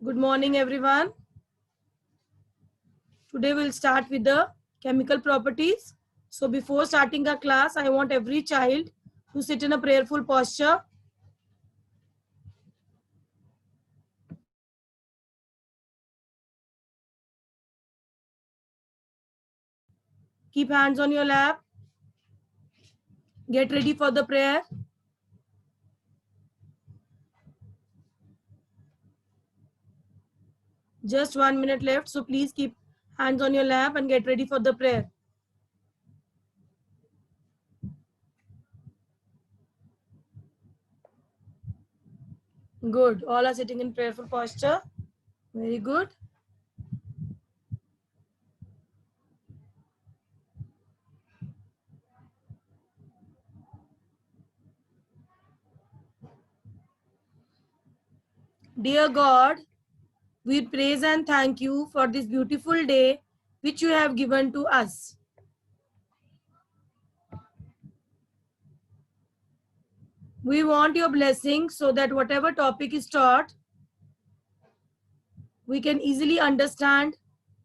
Good morning, everyone. Today we'll start with the chemical properties. So before starting our class, I want every child to sit in a prayerful posture. Keep hands on your lap. Get ready for the prayer. Just 1 minute left, so please keep hands on your lap and get ready for the prayer. Good. All are sitting in prayerful posture. Very good. Dear God, we praise and thank you for this beautiful day which you have given to us. We want your blessing so that whatever topic is taught, we can easily understand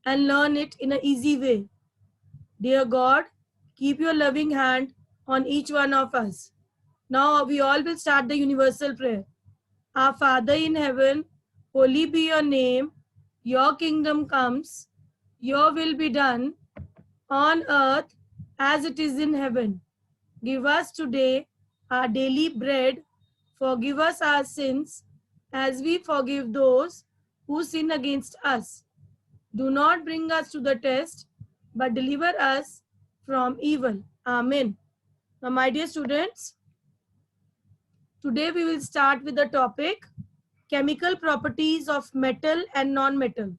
and learn it in an easy way. Dear God, keep your loving hand on each one of us. Now we all will start the universal prayer. Our Father in heaven, holy be your name. Your kingdom comes. Your will be done on earth as it is in heaven. Give us today our daily bread. Forgive us our sins as we forgive those who sin against us. Do not bring us to the test, but deliver us from evil. Amen. Now, my dear students, today we will start with the topic chemical properties of metal and non-metal,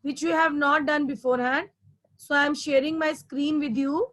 which we have not done beforehand. So I am sharing my screen with you.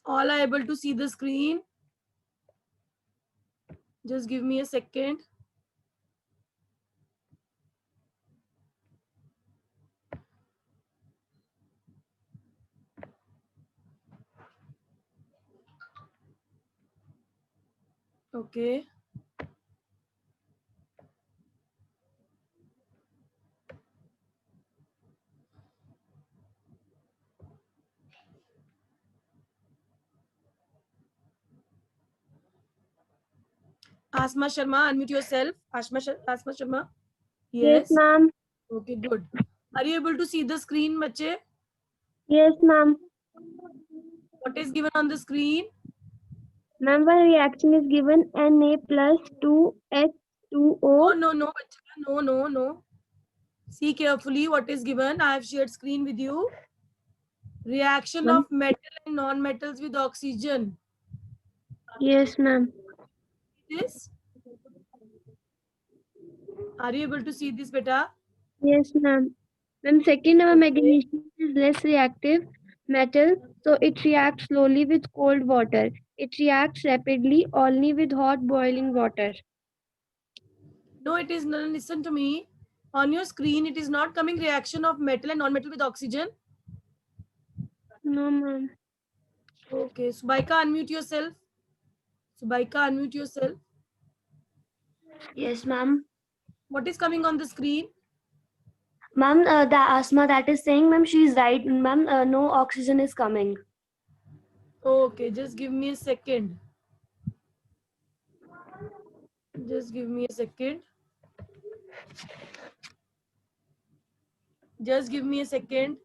All are able to see the screen. Just give me a second. Okay. Asma Sharma, unmute yourself. Asma Sharma. Yes, Yes. ma'am. Okay, good. Are you able to see the screen, bache? Yes, ma'am. What is given on the screen? Ma'am, one reaction is given Na plus 2H2O. No, bache. No. See carefully what is given. I have shared screen with you. Reaction Ma'am. of metal and non-metals with oxygen. Yes, ma'am. This? Are you able to see this, beta? Yes, ma'am. Ma'am, second, our Okay. magnesium is less reactive metal, so it reacts slowly with cold water. It reacts rapidly only with hot boiling water. No, it is not. Listen to me. On your screen, it is not coming reaction of metal and non-metal with oxygen. No, ma'am. Okay. Subaika, unmute yourself. Subaika, unmute yourself. Yes, ma'am. What is coming on the screen? Ma'am, the Asma that is saying, ma'am, she is right. Ma'am, no oxygen is coming. Okay, just give me a second. Just give me a second. Just give me a second.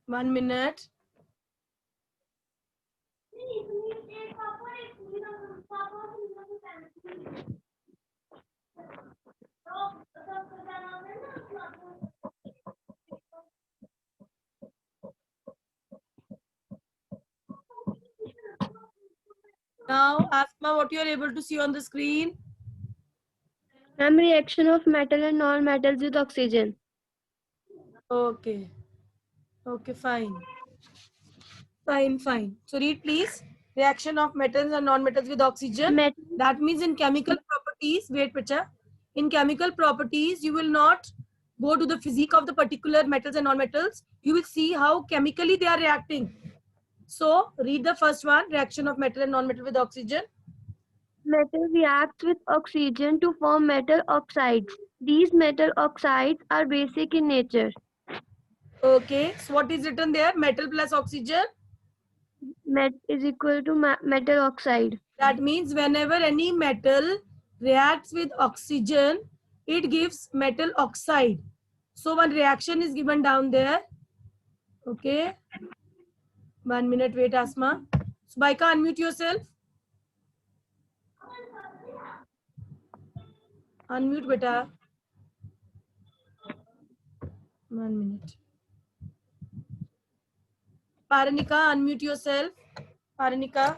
One minute. Now, Asma, what you are able to see on the screen? Ma'am, reaction of metal and non-metals with oxygen. Okay. Okay, fine. Fine. So read please. Reaction of metals and non-metals with oxygen. Metal, That means in chemical properties, wait, Pacha. In chemical properties, you will not go to the physique of the particular metals and non-metals. You will see how chemically they are reacting. So read the first one, reaction of metal and non-metal with oxygen. metal reacts with oxygen to form metal oxides. These metal oxides are basic in nature. Okay, so what is written there? Metal plus oxygen. Met is equal to metal oxide. That means whenever any metal reacts with oxygen, it gives metal oxide. So one reaction is given down there. Okay. 1 minute, wait, Asma. Subaika, unmute yourself. Unmute, beta. 1 minute. Paranika, unmute yourself. Paranika.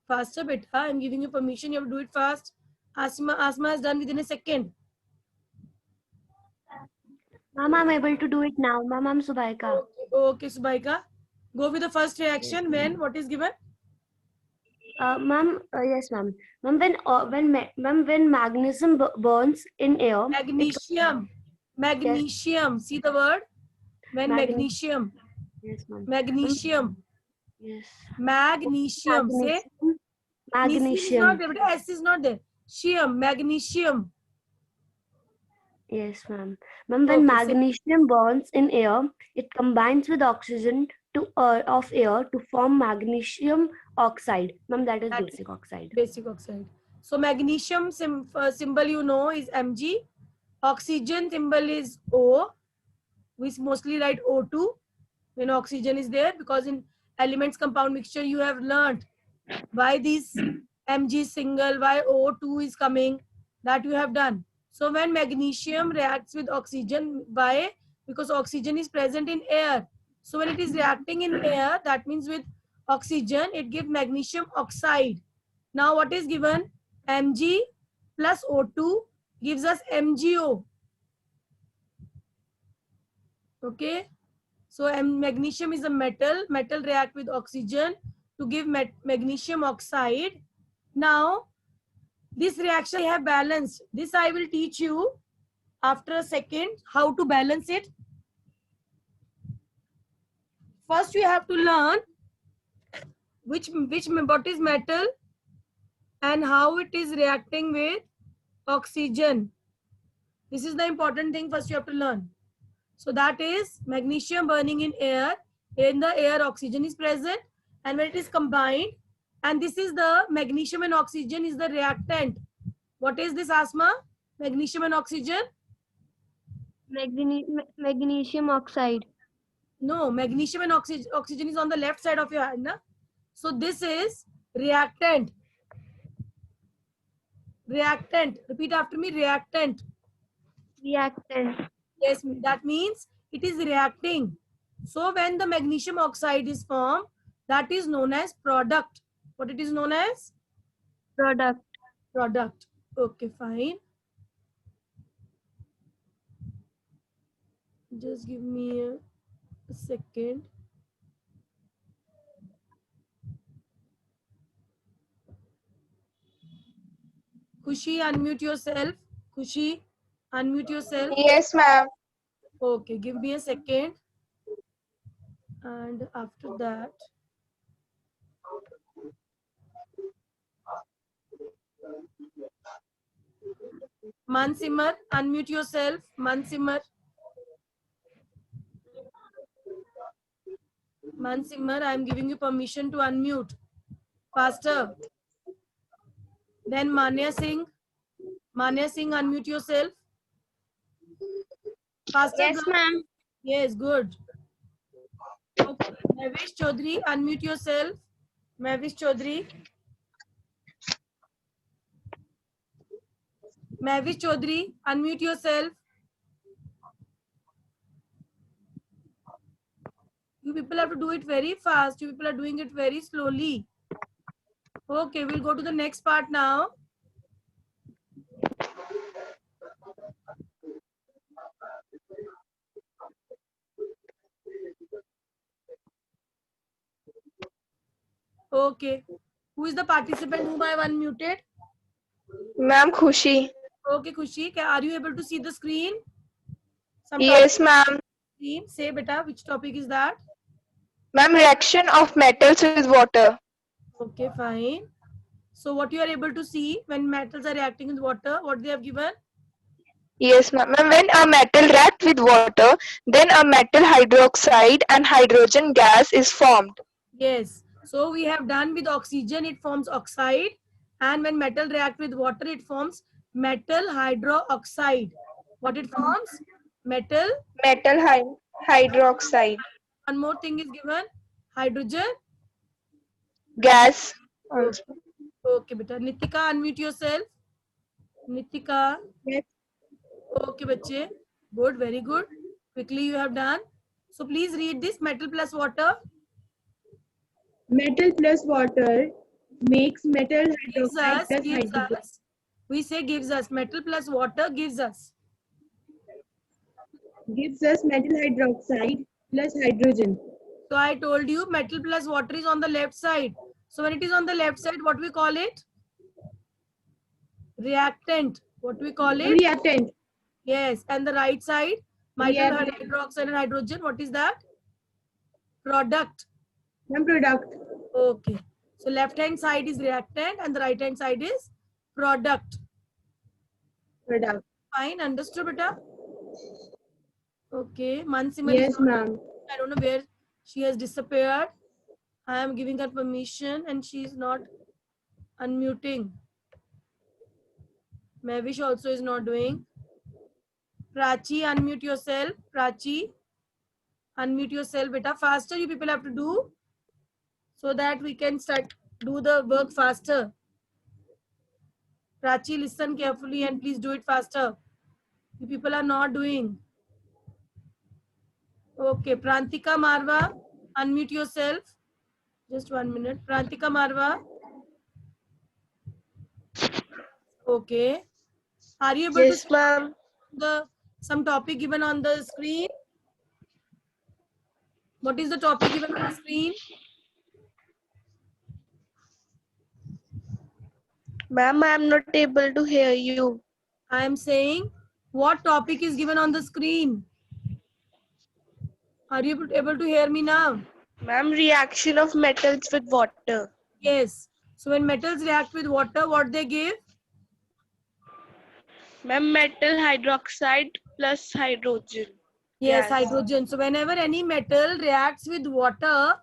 Faster, beta. I'm giving you permission. You have to do it fast. Asma is done within a second. Ma'am, I'm able to do it now. Ma'am, I'm Subaika. Okay, Subaika. Go with the first reaction. When? What is given? Ma'am, yes, ma'am. Ma'am, when magnesium burns in air, Magnesium. Magnesium. See the word? When magnesium. Yes, ma'am. Magnesium. Yes. Magnesium. Say. Magnesium is not Magnesium. there, but S is not there. Shium. Magnesium. Yes, ma'am. Ma'am, when Okay, say. magnesium burns in air, it combines with oxygen of air to form magnesium oxide. Ma'am, that is basic oxide. Basic oxide. So magnesium symbol you know is Mg. Oxygen symbol is O. We mostly write O2 when oxygen is there, because in elements compound mixture you have learned why this Mg single, why O2 is coming, that you have done. So when magnesium reacts with oxygen, why? Because oxygen is present in air. So when it is reacting in air, that means with oxygen, it gives magnesium oxide. Now what is given? Mg plus O2 gives us MgO. Okay. So magnesium is a metal. Metal react with oxygen to give magnesium oxide. Now this reaction I have balanced. This I will teach you after a second how to balance it. First we have to learn what is metal and how it is reacting with oxygen. This is the important thing first you have to learn. So that is magnesium burning in air. In the air oxygen is present, and when it is combined, and this is the magnesium and oxygen is the reactant. What is this, Asma? Magnesium and oxygen? Magnesium oxide. No, magnesium and oxygen is on the left side of your hand. Na? So this is reactant. Reactant. Repeat after me. Reactant. Reactant. Yes, that means it is reacting. So when the magnesium oxide is formed, that is known as product. What it is known as? Product. Product. Okay, fine. Just give me a second. Kushi, unmute yourself. Kushi, unmute yourself. Yes, ma'am. Okay, give me a second. And after that, Mansimar, unmute yourself. Mansimar. Mansimar, I am giving you permission to unmute. Faster. Then Manya Singh. Manya Singh, unmute yourself. Faster. Yes, girl. ma'am. Yes, good. Okay. Mavish Chaudhary, unmute yourself. Mavish Chaudhary. Mavish Chaudhary, unmute yourself. You people have to do it very fast. You people are doing it very slowly. Okay, we'll go to the next part now. Okay. Who is the participant whom I have unmuted? Ma'am, Khushi. Okay, Khushi. Are you able to see the screen? Some Yes, ma'am. screen. Say, beta, which topic is that? Ma'am, reaction of metals with water. Okay, fine. So what you are able to see when metals are reacting with water, what they have given? Yes, ma'am. Ma'am, when a metal reacts with water, then a metal hydroxide and hydrogen gas is formed. Yes. So we have done with oxygen, it forms oxide. And when metal react with water, it forms metal hydroxide. What it forms? Metal. Metal hydroxide. One more thing is given. Hydrogen. Gas. Okay, beta. Nitika, unmute yourself. Nitika. Yes. Okay, bache. Good, very good. Quickly you have done. So please read this. Metal plus water Metal plus water makes metal gives hydroxide us, plus hydrogen. We say gives us. Metal plus water gives us. Gives us metal hydroxide plus hydrogen. So I told you metal plus water is on the left side. So when it is on the left side, what we call it? Reactant. What we call it? Reactant. Yes. And the right side, metal Reactant. hydroxide and hydrogen. What is that? Product. One product. Okay. So left hand side is reactant and the right hand side is product. Product. Fine. Understood, beta? Okay. Mansimar. Yes, ma'am. I don't know where she has disappeared. I am giving her permission and she is not unmuting. Mavish also is not doing. Prachi, unmute yourself. Prachi, unmute yourself, beta. Faster you people have to do so that we can start do the work faster. Prachi, listen carefully and please do it faster. You people are not doing. Okay, Prantika Marwa, unmute yourself. Just 1 minute. Prantika Marwa. Okay. Are you able to Yes, ma'am. the some topic given on the screen? What is the topic given on the screen? Ma'am, I am not able to hear you. I am saying what topic is given on the screen? Are you able to hear me now? Ma'am, reaction of metals with water. Yes. So when metals react with water, what they give? Ma'am, metal hydroxide plus hydrogen. Yes, Gas. hydrogen. So whenever any metal reacts with water,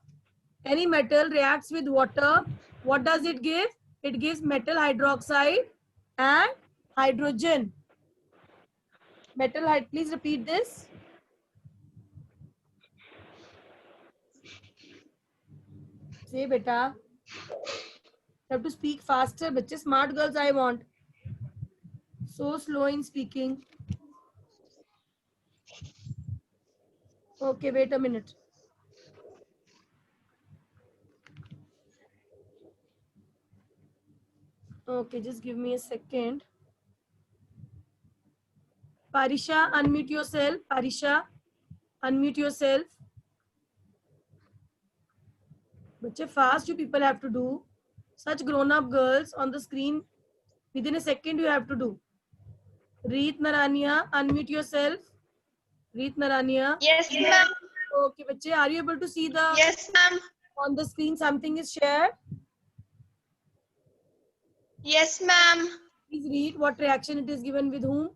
what does it give? It gives metal hydroxide and hydrogen. Please repeat this. Say, beta. You have to speak faster. Bache, smart girls I want. So slow in speaking. Okay, wait a minute. Okay, just give me a second. Parisha, unmute yourself. Parisha, unmute yourself. Bache, fast you people have to do. Such grown-up girls on the screen. Within a second you have to do. Reet Narania, unmute yourself. Reet Narania. Yes, ma'am. Okay, bache, are you able to see the Yes, ma'am. on the screen something is shared? Yes, ma'am. Please read what reaction it is given with whom.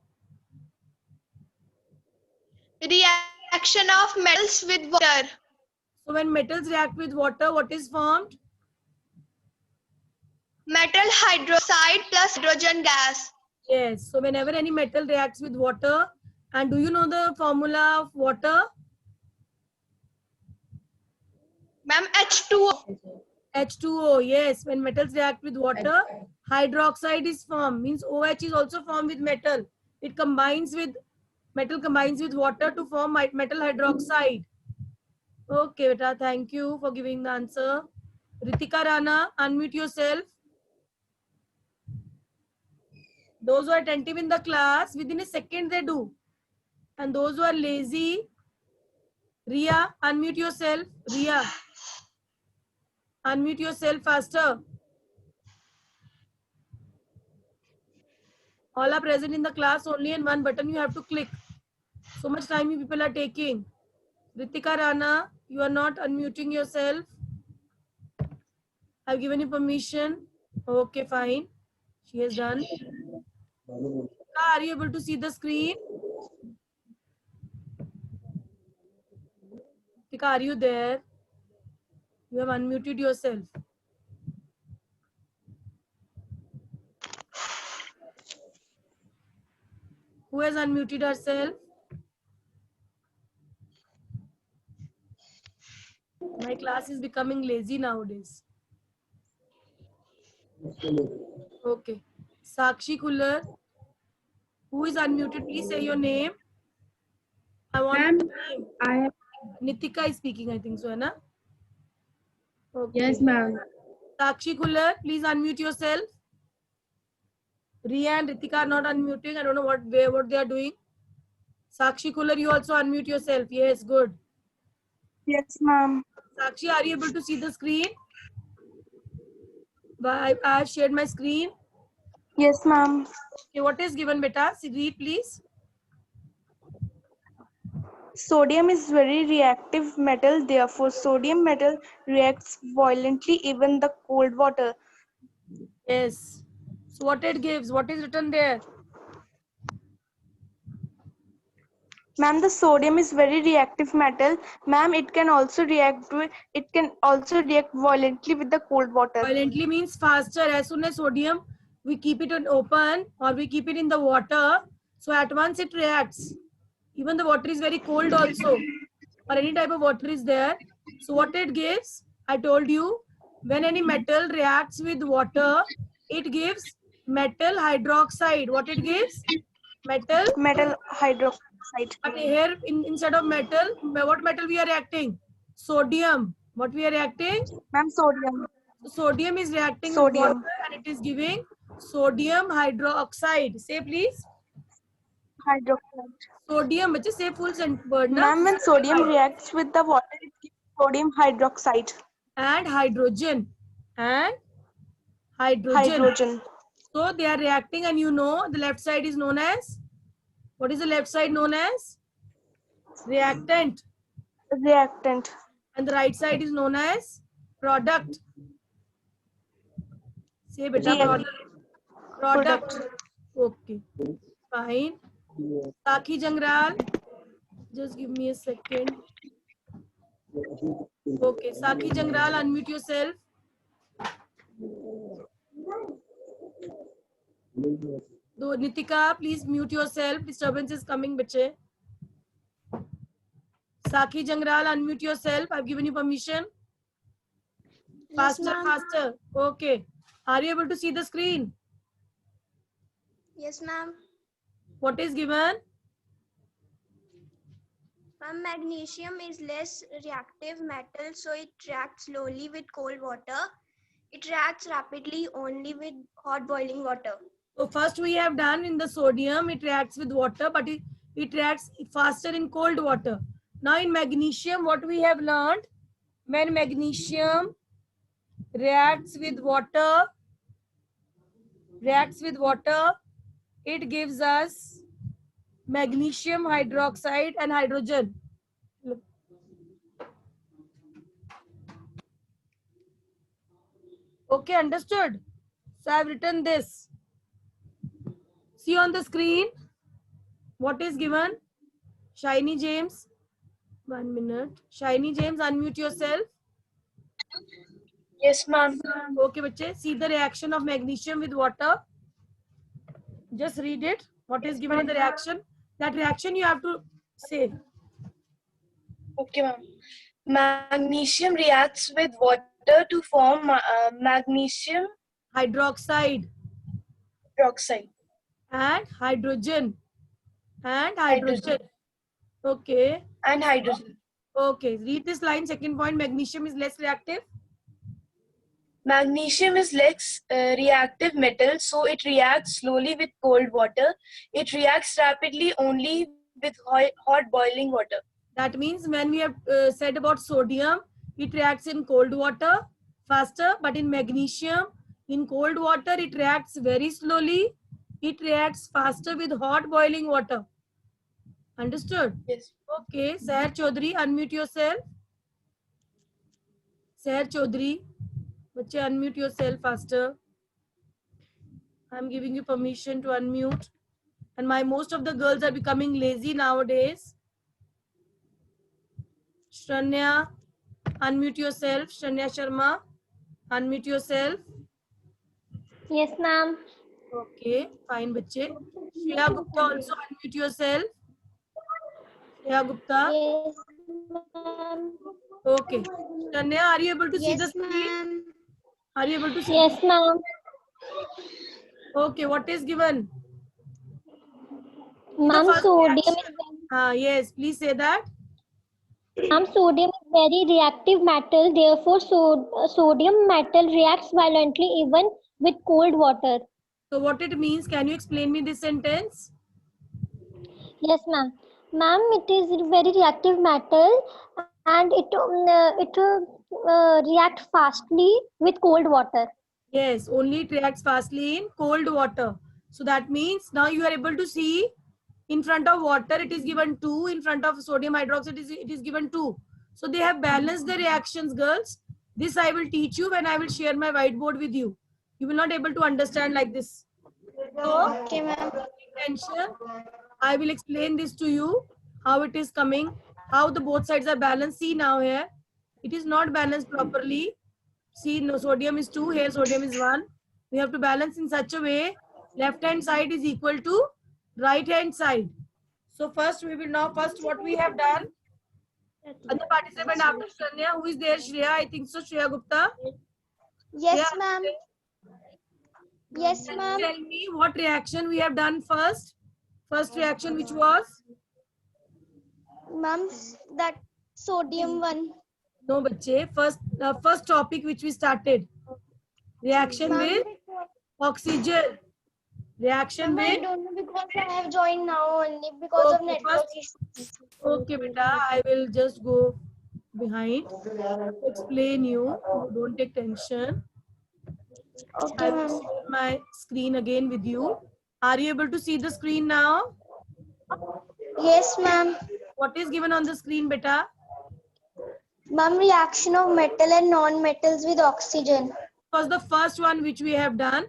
Reaction of metals with water. So when metals react with water, what is formed? Metal hydroxide plus hydrogen gas. Yes. So whenever any metal reacts with water, and do you know the formula of water? Ma'am, H2O. H2O. Yes. When metals react with water, hydroxide is formed. Means OH is also formed with metal. It combines with metal combines with water to form metal hydroxide. Okay, beta. Thank you for giving the answer. Ritika Rana, unmute yourself. Those who are attentive in the class, within a second they do. And those who are lazy, Ria, unmute yourself. Ria, unmute yourself faster. All are present in the class only, and one button you have to click. So much time you people are taking. Ritika Rana, you are not unmuting yourself. I've given you permission. Okay, fine. She has done. Are you able to see the screen? Ritika, are you there? You have unmuted yourself. Who has unmuted herself? My class is becoming lazy nowadays. Okay. Sakshi Kullar. Who is unmuted? Please say your name. I want Ma'am, your name. I have. Nitika is speaking, I think so, na? Okay. Yes, ma'am. Sakshi Kullar, please unmute yourself. Riya and Ritika are not unmuting. I don't know what they are doing. Sakshi Kullar, you also unmute yourself. Yes, good. Yes, ma'am. Sakshi, are you able to see the screen? I have shared my screen. Yes, ma'am. Okay, what is given, beta? Read, please. Sodium is very reactive metal. Therefore, sodium metal reacts violently even the cold water. Yes. So what it gives? What is written there? Ma'am, the sodium is very reactive metal. Ma'am, it can also react violently with the cold water. Violently means faster. As soon as sodium, we keep it open or we keep it in the water. So at once it reacts. Even the water is very cold also. Or any type of water is there. So what it gives, I told you, when any metal reacts with water, it gives metal hydroxide. What it gives? Metal. Metal hydroxide. But here instead of metal, what metal we are reacting? Sodium. What we are reacting? Ma'am, sodium. So sodium is reacting with Sodium. water and it is giving sodium hydroxide. Say please. Hydroxide. Sodium, which is say full word na? Ma'am, when sodium reacts with the water, it gives sodium hydroxide. And hydrogen. And hydrogen. Hydrogen. So they are reacting, and you know the left side is known as, what is the left side known as? Reactant. Reactant. And the right side is known as product. Say beta React. product. Okay. Fine. Sakhi Jangral. Just give me a second. Okay. Sakhi Jangral, unmute yourself. Nitika, please mute yourself. Disturbance is coming, bache. Sakhi Jangral, unmute yourself. I've given you permission. Faster, Yes, faster. Okay. Are you able to see the screen? Yes, ma'am. What is given? Ma'am, magnesium is less reactive metal, so it reacts slowly with cold water. It reacts rapidly only with hot boiling water. So first we have done in the sodium, it reacts with water, but it reacts faster in cold water. Now in magnesium, what we have learned, when magnesium reacts with water, it gives us magnesium hydroxide and hydrogen. Look. Okay, understood? So I have written this. See on the screen what is given. Shiny James. 1 minute. Shiny James, unmute yourself. Yes, ma'am. Okay, bache. See the reaction of magnesium with water. Just read it. What is given in the reaction? That reaction you have to say. Okay, ma'am. Magnesium reacts with water to form magnesium Hydroxide peroxide and hydrogen. And Hydrogen. hydrogen. Okay. and hydrogen. Okay. Read this line. Second point. Magnesium is less reactive. Magnesium is less reactive metal, so it reacts slowly with cold water. It reacts rapidly only with hot boiling water. That means when we have said about sodium, it reacts in cold water faster, but in magnesium, in cold water, it reacts very slowly. It reacts faster with hot boiling water. Understood? Yes. Okay, Sair Chaudhary, unmute yourself. Sair Chaudhary, bache unmute yourself faster. I'm giving you permission to unmute. And most of the girls are becoming lazy nowadays. Shranya, unmute yourself. Shranya Sharma, unmute yourself. Yes, ma'am. Okay, fine, bache. Shreya Gupta, also unmute yourself. Shreya Gupta. Yes, ma'am. Okay. Shanya, are you able to see the Yes, screen? ma'am. Are you able to see? Yes, ma'am. Okay, what is given? Ma'am, first sodium Yes, please say that. Ma'am, sodium is very reactive metal. Therefore, sodium metal reacts violently even with cold water. So what it means, can you explain me this sentence? Yes, ma'am. Ma'am, it is very reactive metal and it reacts fastly with cold water. Yes, only it reacts fastly in cold water. So that means now you are able to see in front of water it is given 2, in front of sodium hydroxide it is given 2. So they have balanced the reactions, girls. This I will teach you when I will share my whiteboard with you. You will not able to understand like this. So, Okay, ma'am. attention. I will explain this to you, how it is coming, how the both sides are balanced. See now here, it is not balanced properly. See, no, sodium is 2, here sodium is 1. We have to balance in such a way, left hand side is equal to right hand side. So first we will now, first what we have done, other participant after Shreya, who is there? Shreya, I think so, Shreya Gupta. Yes, Shreya, ma'am. Yes, ma'am. tell me what reaction we have done first. First reaction which was? Ma'am, that sodium one. No, bache. First topic which we started. Reaction with oxygen. Reaction I with. don't know because I have joined now only because of Okay, network issues. Okay, beta. I will just go behind to explain you. Don't take tension. Okay, I will ma'am. share my screen again with you. Are you able to see the screen now? Yes, ma'am. What is given on the screen, beta? Ma'am, reaction of metal and non-metals with oxygen. Was the first one which we have done.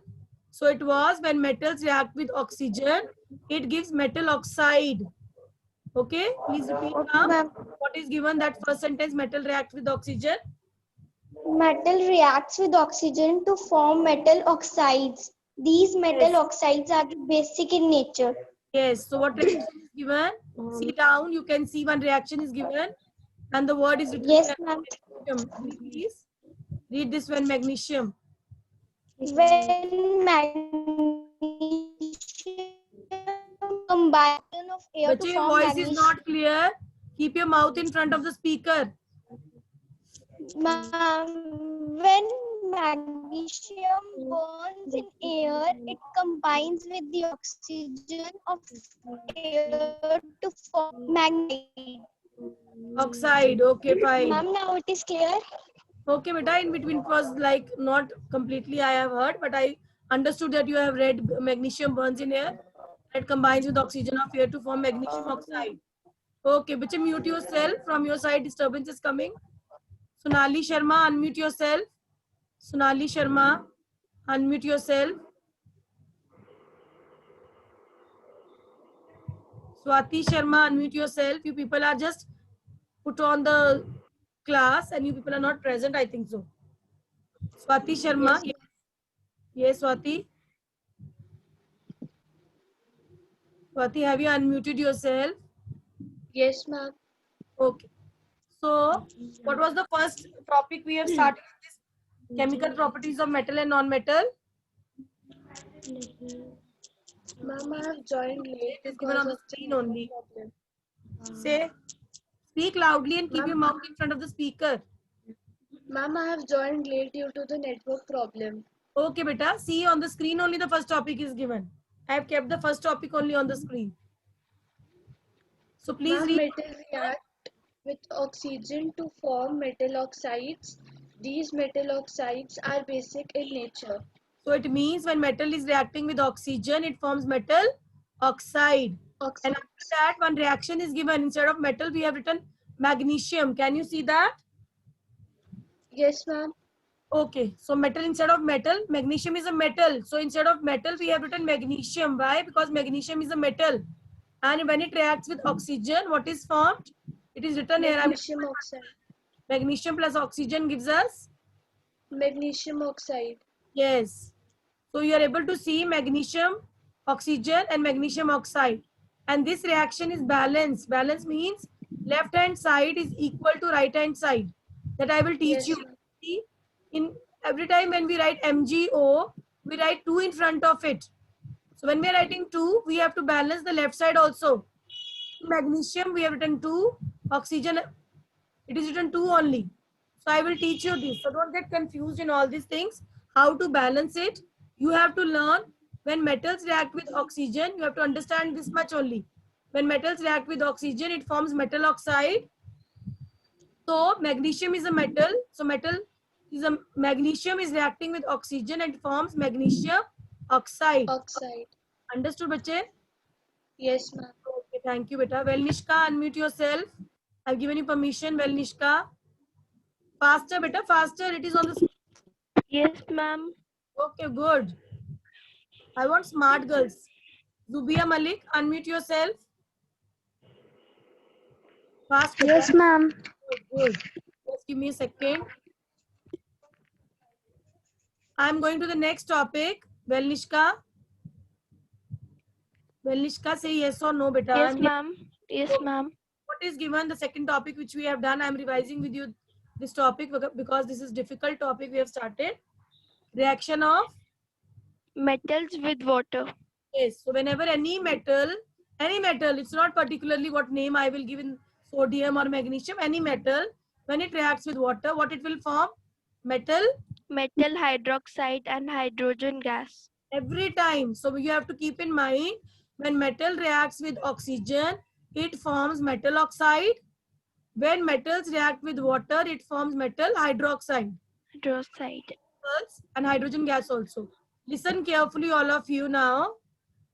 So it was when metals react with oxygen, it gives metal oxide. Okay, please repeat now. Ma'am, What is given that first sentence? Metal react with oxygen. metal reacts with oxygen to form metal oxides. These metal Yes. oxides are basic in nature. Yes. So what reaction is given? See down. You can see one reaction is given, and the word is written. Yes, ma'am. Magnesium. Please read this one. Magnesium. When magnesium combination of air But to your form voice is magnesium. not clear. Keep your mouth in front of the speaker. Ma'am, when magnesium burns in air, it combines with the oxygen of air to form magnetite. Oxide. Okay, fine. Ma'am, now it is clear. Okay, beta. In between it was like not completely I have heard, but I understood that you have read magnesium burns in air. It combines with oxygen of air to form magnesium oxide. Okay, Biche, mute yourself. From your side, disturbance is coming. Sonali Sharma, unmute yourself. Sonali Sharma. Unmute yourself. Swati Sharma, unmute yourself. You people are just put on the class and you people are not present, I think so. Swati Sharma. Yes, Yes, Swati. Swati, have you unmuted yourself? yes, ma'am. Okay. So, what was the first topic we have started? This chemical properties of metal and non-metal. Ma'am, I have joined late It is given on the screen only. problem. Say, speak loudly and keep your Ma'am. mouth in front of the speaker. Ma'am, I have joined late due to the network problem. Okay, beta. See, on the screen only the first topic is given. I have kept the first topic only on the screen. So please Ma'am, read. metals react with oxygen to form metal oxides. These metal oxides are basic in nature. So it means when metal is reacting with oxygen, it forms metal oxide. And after that, one reaction is given. Instead of metal, we have written magnesium. Can you see that? Yes, ma'am. Okay. So metal instead of metal, magnesium is a metal. So instead of metal, we have written magnesium. Why? Because magnesium is a metal. And when it reacts with oxygen, what is formed? It is written here. Magnesium oxide. Magnesium plus oxygen gives us? Magnesium oxide. Yes. So you are able to see magnesium, oxygen and magnesium oxide. And this reaction is balanced. Balance means left hand side is equal to right hand side. That I will teach Yes, you. ma'am. See, in every time when we write MgO, we write 2 in front of it. So when we are writing 2, we have to balance the left side also. Magnesium, we have written 2. Oxygen, it is written 2 only. So I will teach you this. So don't get confused in all these things. How to balance it. You have to learn when metals react with oxygen. You have to understand this much only. When metals react with oxygen, it forms metal oxide. So magnesium is a metal. So magnesium is reacting with oxygen and it forms magnesium oxide. Oxide. Understood, bache? Yes, ma'am. Okay, thank you, beta. Well, Nishka, unmute yourself. I've given you permission. Well, Nishka. Faster, beta, faster. It is on the screen. Yes, ma'am. Okay, good. I want smart girls. Zubia Malik, unmute yourself. Fast. beta. Yes, ma'am. Good, good. Just give me a second. I'm going to the next topic. Well, Nishka. Well, Nishka, say yes or no, beta. Yes, ma'am. Yes, ma'am. What is given the second topic which we have done? I'm revising with you this topic because this is difficult topic we have started. Reaction of? Metals with water. Yes. So whenever any metal, it's not particularly what name I will give in sodium or magnesium, any metal, when it reacts with water, what it will form? Metal Metal hydroxide and hydrogen gas. every time. So you have to keep in mind when metal reacts with oxygen, it forms metal oxide. When metals react with water, it forms metal hydroxide. Hydroxide. And hydrogen gas also. Listen carefully, all of you now.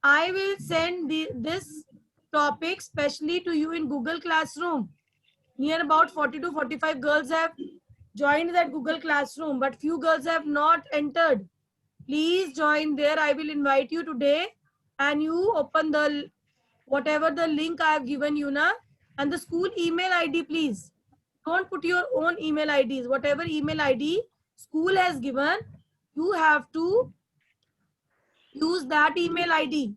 I will send this topic specially to you in Google Classroom. Near about 40 to 45 girls have joined that Google Classroom, but few girls have not entered. Please join there. I will invite you today and you open the whatever the link I have given you na, and the school email ID, please. Don't put your own email IDs. Whatever email ID school has given, you have to use that email ID.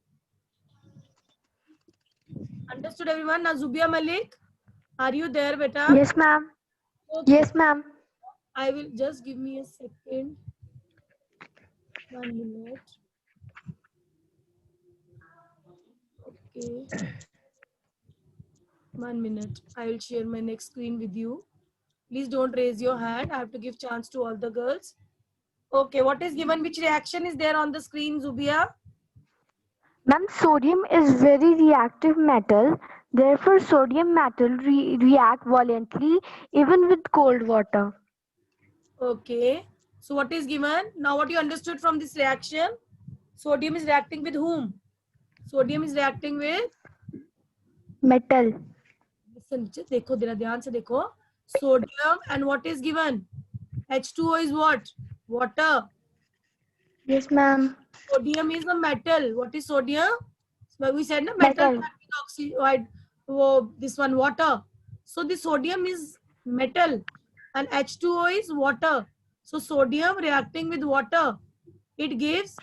Understood, everyone? Now, Zubia Malik, are you there, beta? Yes, ma'am. Okay. Yes, ma'am. I will just give me a second. 1 minute. Okay. 1 minute. I will share my next screen with you. Please don't raise your hand. I have to give chance to all the girls. Okay, what is given? Which reaction is there on the screen, Zubia? Ma'am, sodium is very reactive metal. Therefore, sodium metal react violently even with cold water. Okay. So what is given? Now what you understood from this reaction? Sodium is reacting with whom? Sodium is reacting with? Metal. Listen, देखो जरा ध्यान से देखो. Sodium and what is given? H2O is what? Water. Yes, ma'am. Sodium is a metal. What is sodium? Well, we said na metal. Metal. This one water. So the sodium is metal and H2O is water. So sodium reacting with water, it gives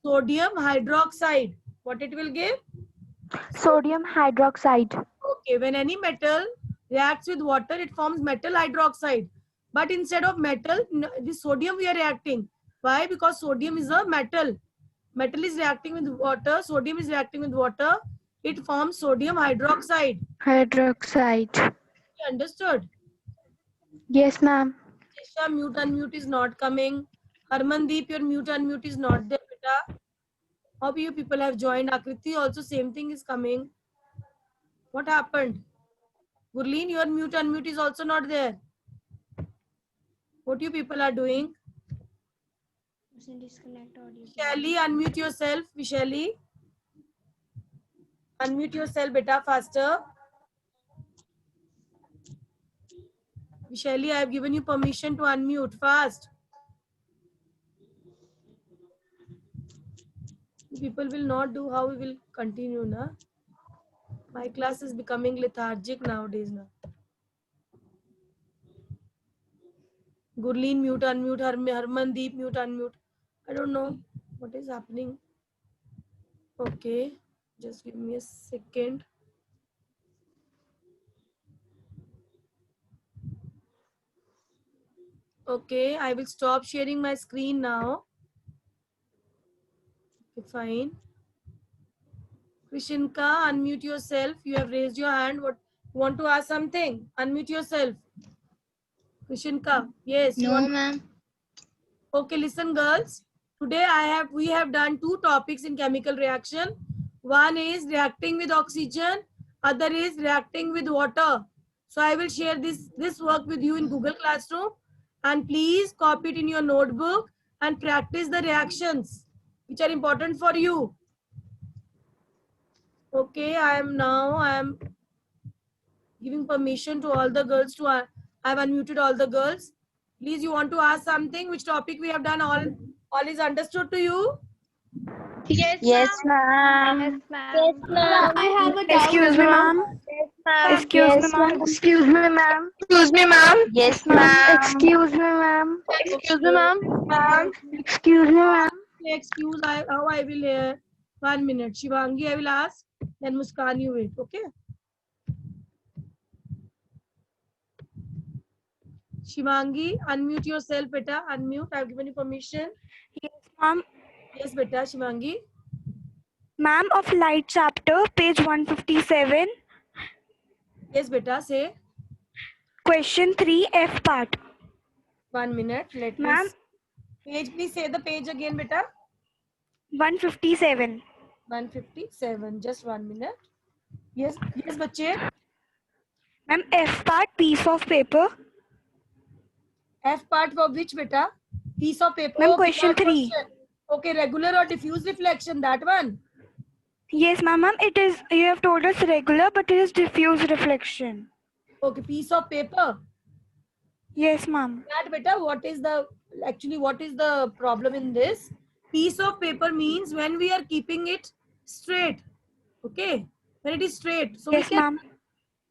sodium hydroxide. What it will give? Sodium hydroxide. Okay, when any metal reacts with water, it forms metal hydroxide. But instead of metal, the sodium we are reacting. Why? Because sodium is a metal. Metal is reacting with water, sodium is reacting with water. It forms sodium hydroxide. Hydroxide. You understood? Yes, ma'am. Chesha, mute unmute is not coming. Harmandeep, your mute unmute is not there, beta. How you people have joined? Akriti also same thing is coming. What happened? Gurleen, your mute unmute is also not there. What you people are doing? Vishali, unmute yourself. Vishali, unmute yourself, beta, faster. Vishali, I have given you permission to unmute fast. People will not do, how we will continue, na? My class is becoming lethargic nowadays, na? Gurleen, mute, unmute. Harmandeep, mute, unmute. I don't know what is happening. Okay, just give me a second. Okay, I will stop sharing my screen now. Okay, fine. Krishinka, unmute yourself. You have raised your hand. What, you want to ask something? Unmute yourself. Krishinka, yes. No, ma'am. Okay, listen, girls. Today we have done two topics in chemical reaction. One is reacting with oxygen. Other is reacting with water. So I will share this work with you in Google Classroom. And please copy it in your notebook and practice the reactions which are important for you. Okay, I am giving permission to all the girls to I have unmuted all the girls. Please, you want to ask something? Which topic we have done? All is understood to you? Yes, ma'am. I have a doubt. Excuse me, ma'am. Excuse me, ma'am. Excuse me, ma'am. Excuse me, ma'am. Yes, ma'am. Excuse me, ma'am. Excuse me, ma'am. Excuse me, ma'am. Excuse, how I will hear. 1 minute. Shivangi, I will ask. Then Muskan, you wait. Okay. Shivangi, unmute yourself, beta. Unmute. I have given you permission. Yes, ma'am. Yes, beta. Shivangi. Ma'am, of light chapter, page 157. Yes, beta. Say. Question 3, F part. 1 minute. Let me. Ma'am. Page, please say the page again, beta. 157. 157. Just 1 minute. Yes, yes, bache. Ma'am, F part, piece of paper. F part for which, beta? Piece of paper. Ma'am, Okay, question that 3. question. Okay, regular or diffuse reflection, that one. Yes, ma'am. It is, you have told us regular, but it is diffuse reflection. Okay, piece of paper. Yes, ma'am. That beta, what is the problem in this? Piece of paper means when we are keeping it straight. Okay, when it is straight. So Yes, we can ma'am.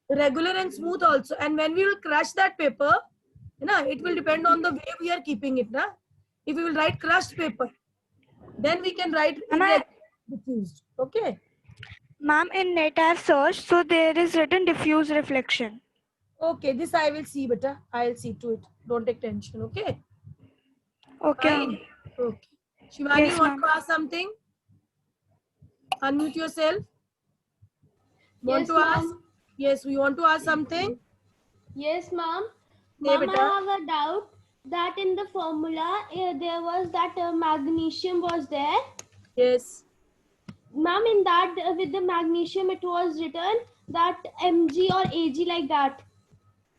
regular and smooth also. And when we will crush that paper, it will depend on the way we are keeping it. If we will write crushed paper, then we can write diffused. Okay. Ma'am, in net I have searched, so there is written diffuse reflection. Okay, this I will see, beta. I'll see to it. Don't take tension. Okay. Okay. Fine. Okay. Shivani, Yes, you want ma'am. to ask something? Unmute yourself. Want Yes, to ask? ma'am. Yes, we want to ask something. Yes, ma'am. Say, Ma'am, I beta. have a doubt that in the formula there was that magnesium was there. Yes. Ma'am, in that with the magnesium it was written that Mg or Ag like that.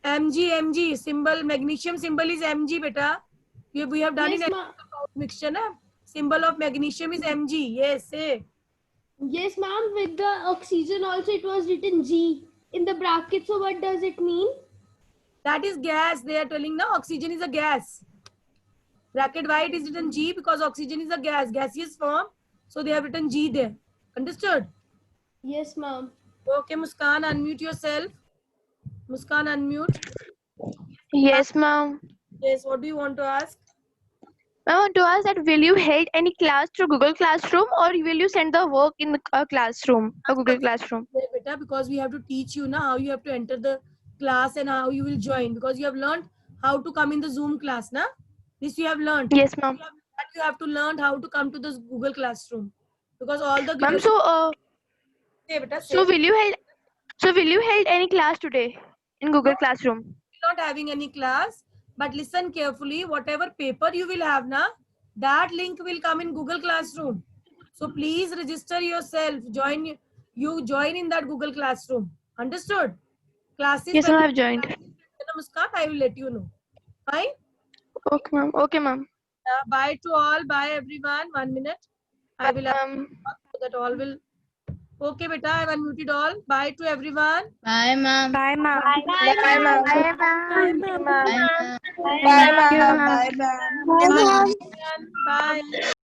Mg symbol, magnesium symbol is Mg, beta. We have done Yes, in ma'am. mixture, na? Symbol of magnesium is Mg. Yes, say. Yes, ma'am. With the oxygen also it was written G in the bracket. So what does it mean? That is gas. They are telling now oxygen is a gas. Bracket why it is written G? Because oxygen is a gas, gaseous form. So they have written G there. Understood? Yes, ma'am. Okay, Muskan, unmute yourself. Muskan, unmute. Yes, ma'am. Yes, what do you want to ask? I want to ask that will you held any class through Google Classroom or will you send the work in a classroom, a Google Classroom? Yeah, beta, because we have to teach you now how you have to enter the class and how you will join, because you have learned how to come in the Zoom class, na? This you have learned. Yes, ma'am. But you have to learn how to come to this Google Classroom, because all the Ma'am, Say, beta, say. so will you held any class today in Google Classroom? Not having any class, but listen carefully. Whatever paper you will have, na, that link will come in Google Classroom. So please register yourself. You join in that Google Classroom. Understood? Classes. Yes, ma'am, I've joined. Muskan, I will let you know. Fine. Okay, ma'am. Okay, ma'am. Bye to all. Bye everyone. 1 minute. I will have Ma'am. so that all will. Okay, beta. I have unmuted all. Bye to everyone. Bye, ma'am. Bye, ma'am. Bye, ma'am. Bye, ma'am. Bye, ma'am. Bye, ma'am. Bye, ma'am. Bye. Bye.